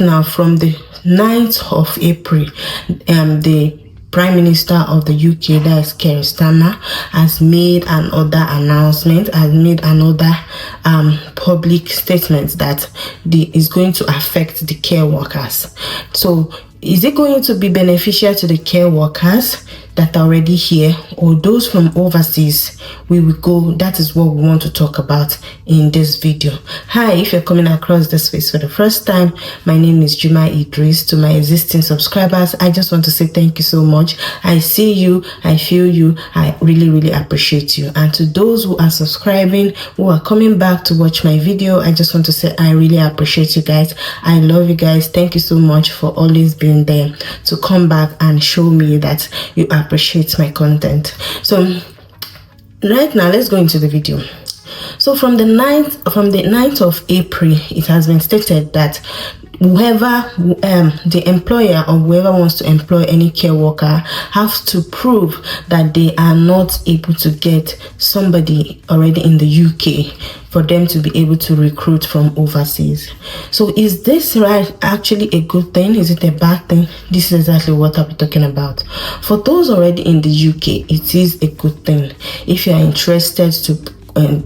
Now, from the 9th of April, the Prime Minister of the UK, that is Keir Starmer, has made another announcement, has made another public statement that is going to affect the care workers. So, is it going to be beneficial to the care workers that are already here, or those from overseas? We will go. That is what we want to talk about in this video. Hi, if you're coming across this space for the first time, my name is Jumai Idris. To my existing subscribers, I just want to say thank you so much. I see you, I feel you, I really appreciate you. And to those who are subscribing, who are coming back to watch my video, I just want to say I really appreciate you guys. I love you guys. Thank you so much for always being there to come back and show me that you appreciate my content. So right now, let's go into the video. So from the 9th of April, it has been stated that whoever the employer or whoever wants to employ any care worker have to prove that they are not able to get somebody already in the UK for them to be able to recruit from overseas. So is this actually a good thing? Is it a bad thing? This is exactly what I'll be talking about. For those already in the UK, it is a good thing. If you are interested to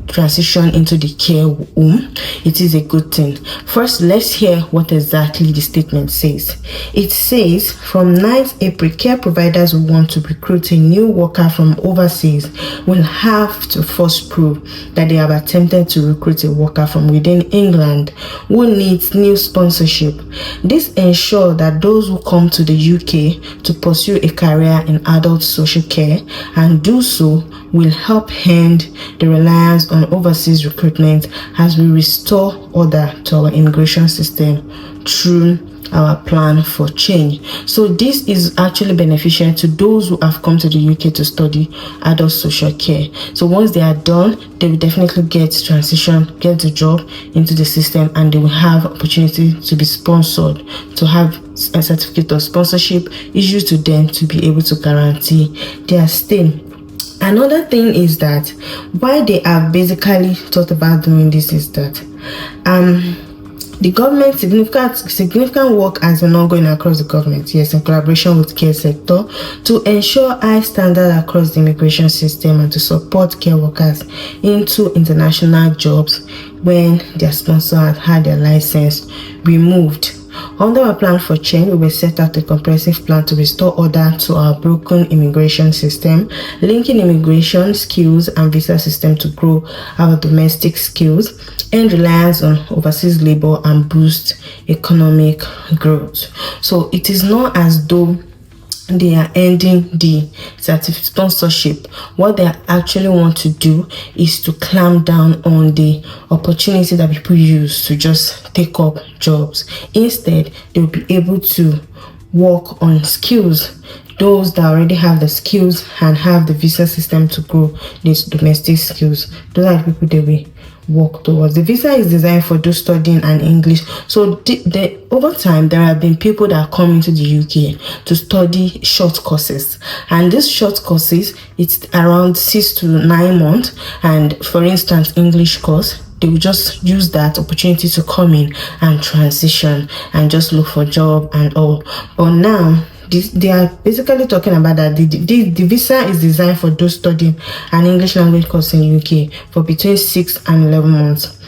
transition into the care home, it is a good thing. First, let's hear what exactly the statement says. It says, from 9th April, care providers who want to recruit a new worker from overseas will have to first prove that they have attempted to recruit a worker from within England who needs new sponsorship. This ensures that those who come to the UK to pursue a career in adult social care and do so will help end the reliance on overseas recruitment as we restore order to our immigration system through our plan for change. So this is actually beneficial to those who have come to the UK to study adult social care. So once they are done, they will definitely get the job into the system, and they will have opportunity to be sponsored, to have a certificate of sponsorship issued to them to be able to guarantee their stay. Another thing is that why they have basically thought about doing this is that the government, significant work has been ongoing across the government, yes, in collaboration with care sector, to ensure high standard across the immigration system and to support care workers into international jobs when their sponsor had their license removed. Under our plan for change, we will set out a comprehensive plan to restore order to our broken immigration system, linking immigration skills and visa system to grow our domestic skills, end reliance on overseas labor, and boost economic growth. So it is not as though they are ending the sponsorship. What they actually want to do is to clamp down on the opportunity that people use to just take up jobs. Instead, they will be able to work on skills. Those that already have the skills and have the visa system to grow these domestic skills, those are the people they will work towards. The visa is designed for those studying and English. So over time, there have been people that come into the UK to study short courses, and these short courses, it's around 6 to 9 months. And for instance, English course, they will just use that opportunity to come in and transition and just look for job and all. But now they are basically talking about that the visa is designed for those studying an English language course in UK for between 6 and 11 months.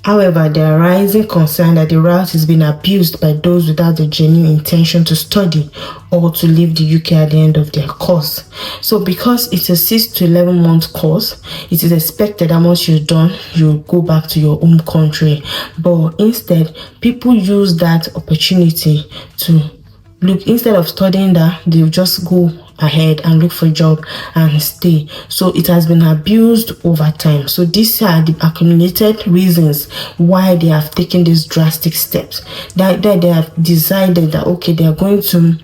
However, there are rising concern that the route is being abused by those without the genuine intention to study or to leave the UK at the end of their course. So because it's a 6 to 11 month course, it is expected that once you're done, you go back to your home country. But instead, people use that opportunity to look, instead of studying that, they'll just go ahead and look for a job and stay. So it has been abused over time. So these are the accumulated reasons why they have taken these drastic steps, that they have decided that okay, they are going to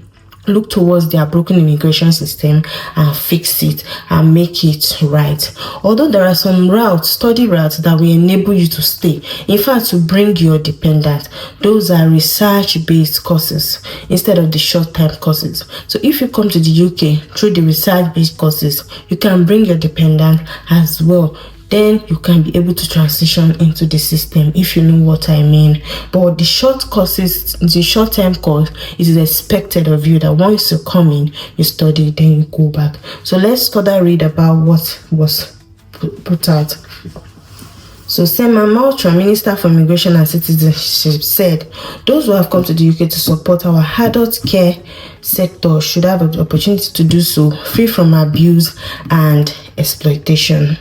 look towards their broken immigration system and fix it and make it right. Although there are some study routes that will enable you to stay, in fact to bring your dependent, those are research-based courses instead of the short-term courses. So if you come to the UK through the research-based courses, you can bring your dependent as well then you can be able to transition into the system, if you know what I mean. But the short-term course, it is expected of you that once you come in, you study, then you go back. So let's further read about what was put out. So Sema Maltra, Minister for Immigration and Citizenship, said those who have come to the UK to support our adult care sector should have the opportunity to do so free from abuse and exploitation.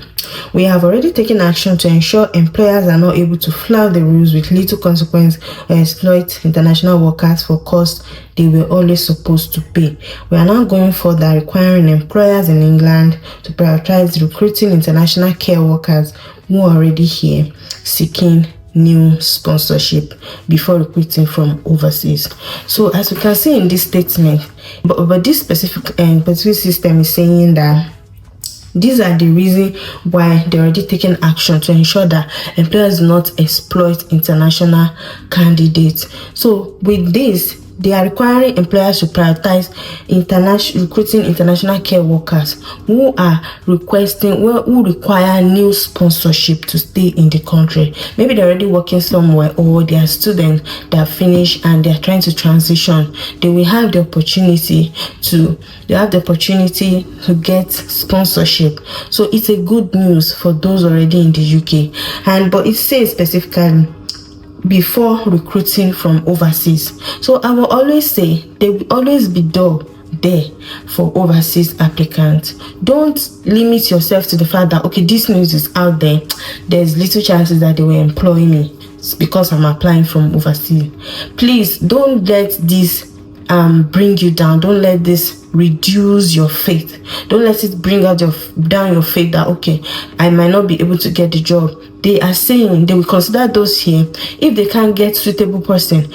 We have already taken action to ensure employers are not able to flout the rules with little consequence or exploit international workers for costs they were always supposed to pay. We are now going further, requiring employers in England to prioritize recruiting international care workers who are already here seeking new sponsorship before recruiting from overseas. So as we can see in this statement, but this specific system is saying that these are the reasons why they're already taking action to ensure that employers do not exploit international candidates. So with this, they are requiring employers to prioritize recruiting international care workers who require new sponsorship to stay in the country. Maybe they're already working somewhere, or they are students that finish and they are trying to transition. They will have the opportunity to get sponsorship. So it's a good news for those already in the UK. But it says specifically before recruiting from overseas. So I will always say there will always be door there for overseas applicants. Don't limit yourself to the fact that, okay, this news is out there, there's little chances that they will employ me because I'm applying from overseas. Please don't let this bring you down. Don't let this reduce your faith. Don't let it bring down your faith that, okay, I might not be able to get the job. They are saying they will consider those here if they can't get suitable person.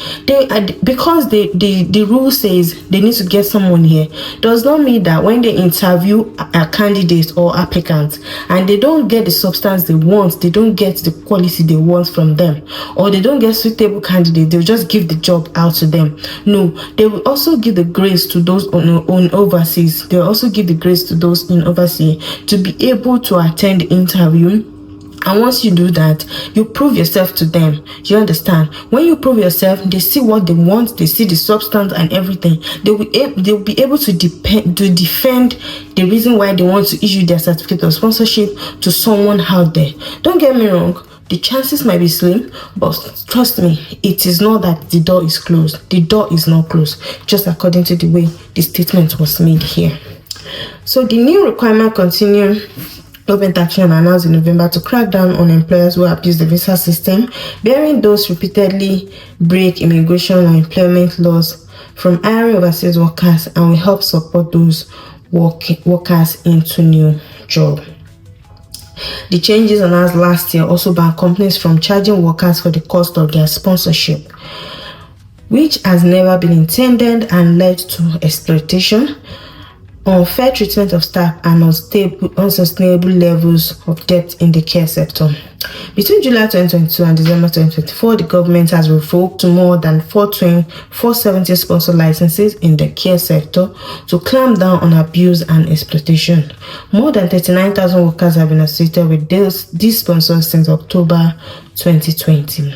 Because the rule says they need to get someone here, does not mean that when they interview a candidate or applicant and they don't get the substance they want, they don't get the quality they want from them, or they don't get suitable candidate, they'll just give the job out to them. No, they will also give the grace to those on overseas. They'll also give the grace to those in overseas to be able to attend the interview. And once you do that, you prove yourself to them. You understand? When you prove yourself, they see what they want, they see the substance and everything. They'll be able to defend the reason why they want to issue their certificate of sponsorship to someone out there. Don't get me wrong. The chances might be slim, but trust me, it is not that the door is closed. The door is not closed, just according to the way the statement was made here. So the new requirement continue. Government action announced in November to crack down on employers who abuse the visa system, bearing those repeatedly break immigration or employment laws from hiring overseas workers, and will help support those workers into new jobs. The changes announced last year also banned companies from charging workers for the cost of their sponsorship, which has never been intended and led to exploitation, unfair treatment of staff, and unsustainable levels of debt in the care sector. Between July 2022 and December 2024, the government has revoked more than 470 sponsor licenses in the care sector to clamp down on abuse and exploitation. More than 39,000 workers have been associated with these sponsors since October 2020.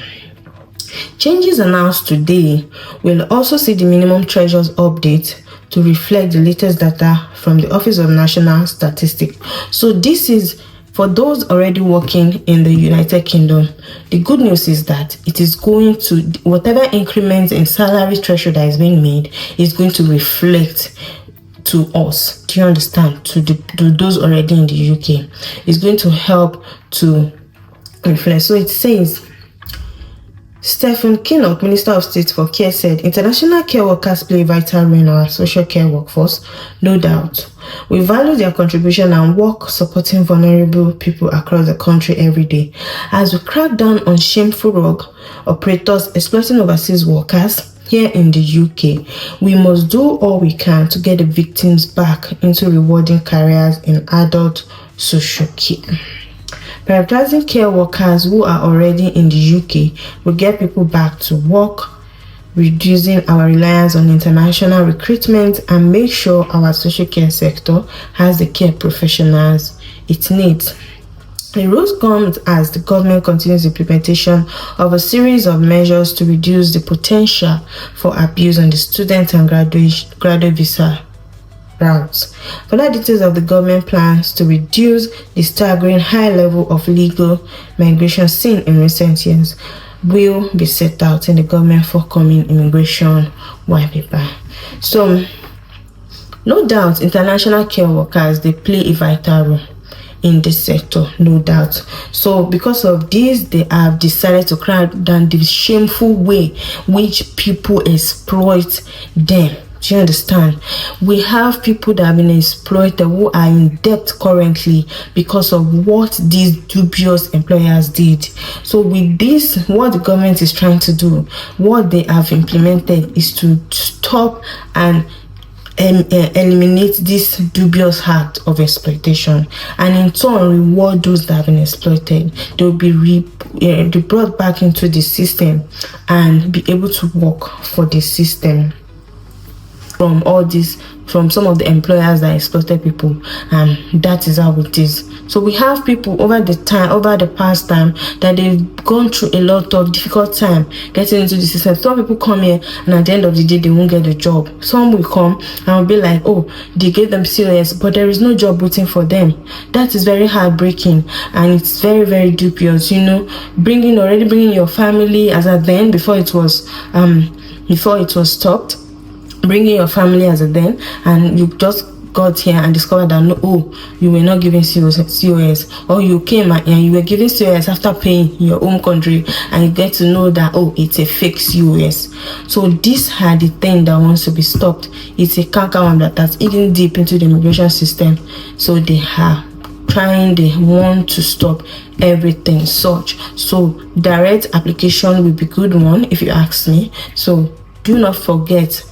Changes announced today will also see the minimum thresholds update to reflect the latest data from the Office of National Statistics. So this is for those already working in the United Kingdom. The good news is that it is going to, whatever increments in salary threshold that is being made is going to reflect to us. Do you understand? To those already in the UK. It's going to help to reflect. So it says, Stephen Kinnock, Minister of State for Care, said international care workers play a vital role in our social care workforce, no doubt. We value their contribution and work supporting vulnerable people across the country every day. As we crack down on shameful rogue operators exploiting overseas workers here in the UK, we must do all we can to get the victims back into rewarding careers in adult social care. Prioritizing care workers who are already in the UK will get people back to work, reducing our reliance on international recruitment, and make sure our social care sector has the care professionals it needs. The rules come as the government continues the implementation of a series of measures to reduce the potential for abuse on the student and graduate visa routes. Further details of the government plans to reduce the staggering high level of illegal migration seen in recent years will be set out in the government forthcoming immigration white paper. So, no doubt, international care workers, they play a vital role in this sector, no doubt. So because of this, they have decided to crack down the shameful way which people exploit them. Do you understand? We have people that have been exploited who are in debt currently because of what these dubious employers did. So with this, what the government is trying to do, what they have implemented is to stop and eliminate this dubious act of exploitation, and in turn reward those that have been exploited. They will be brought back into the system and be able to work for the system from all this, from some of the employers that exploited people. And that is how it is. So we have people over the past time that they've gone through a lot of difficult time getting into the system. Some people come here and at the end of the day they won't get a job. Some will come and will be like, oh, they gave them COS, but there is no job waiting for them. That is very heartbreaking, and it's very, very dubious. You know, bringing your family as at then, before it was stopped, bringing your family as a then, and you just got here and discovered that you were not giving COS, or you came and you were giving COS after paying in your home country, and you get to know that it's a fake COS. So these are the thing that wants to be stopped. It's a canker worm that's eating deep into the immigration system. So they want to stop everything such. So direct application will be good one, if you ask me. So do not forget,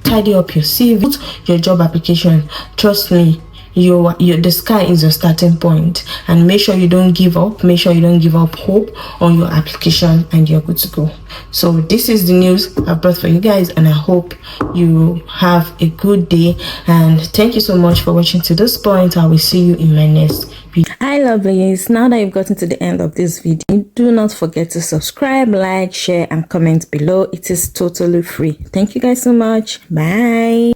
tidy up your CV, your job application. Trust me, the sky is your starting point, and make sure you don't give up. Make sure you don't give up hope on your application, and you're good to go. So this is the news I brought for you guys, and I hope you have a good day, and thank you so much for watching to this point. I will see you in my next video. Hi lovelies, now that you've gotten to the end of this video, do not forget to subscribe, like, share and comment below. It is totally free. Thank you guys so much. Bye.